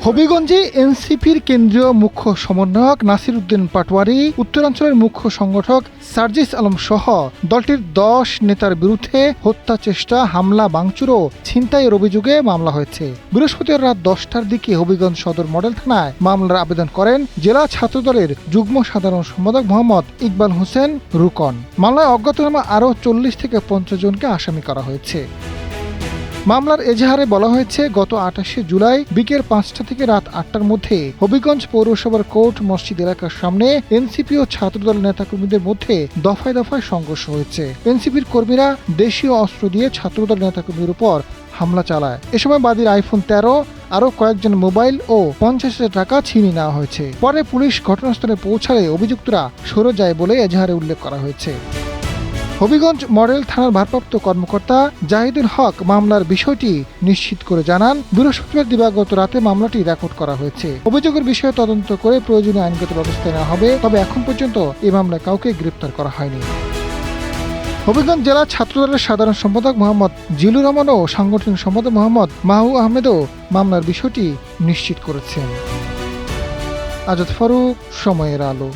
হবিগঞ্জে এনসিপির কেন্দ্রীয় মুখ্য সমন্বয়ক নাসির উদ্দিন পাটোয়ারি, উত্তরাঞ্চলের মুখ্য সংগঠক সার্জিস আলম সহ দলটির 10 নেতার বিরুদ্ধে হত্যা চেষ্টা, হামলা, ভাঙচুর ও ছিনতাইয়ের অভিযোগে মামলা হয়েছে। বৃহস্পতিবার রাত 10টার দিকে হবিগঞ্জ সদর মডেল থানায় মামলার আবেদন করেন জেলা ছাত্রদলের যুগ্ম সাধারণ সম্পাদক মোহাম্মদ ইকবাল হোসেন রুকন। মামলায় অজ্ঞাতনামা আরও 40 থেকে 50 জনকে আসামি করা হয়েছে। মামলার এজাহারে বলা হয়েছে, গত 28শে জুলাই বিকেল 5টা থেকে রাত 8টার মধ্যে হবিগঞ্জ পৌরসভার কোর্ট মসজিদ এলাকার সামনে এনসিপি ও ছাত্রদল নেতাকর্মীদের মধ্যে দফায় দফায় সংঘর্ষ হয়েছে। এনসিপির কর্মীরা দেশীয় অস্ত্র দিয়ে ছাত্রদল নেতাকর্মীর উপর হামলা চালায়। এ সময় বাদীর আইফোন 13, আরও কয়েকজন মোবাইল ও 50,000 টাকা ছিনিয়ে নেওয়া হয়েছে। পরে পুলিশ ঘটনাস্থলে পৌঁছালে অভিযুক্তরা সরে যায় বলে এজাহারে উল্লেখ করা হয়েছে। হবিগঞ্জ মডেল থানার ভারপ্রাপ্ত কর্মকর্তা জাহিদুল হক মামলার বিষয়টি নিশ্চিত করে জানান, বৃহস্পতিবার দিবাগত রাতে মামলাটি রেকর্ড করা হয়েছে। অভিযোগের বিষয়ে তদন্ত করে প্রয়োজনীয় আইনগত ব্যবস্থা নেওয়া হবে, তবে এখন পর্যন্ত এই মামলায় কাউকে গ্রেপ্তার করা হয়নি। হবিগঞ্জ জেলা ছাত্রদলের সাধারণ সম্পাদক মোহাম্মদ জিলুর রহমান ও সাংগঠনিক সম্পাদক মোহাম্মদ মাহু আহমেদও মামলার বিষয়টি নিশ্চিত করেছেন। আজাদ ফারুক, সময়ের আলো।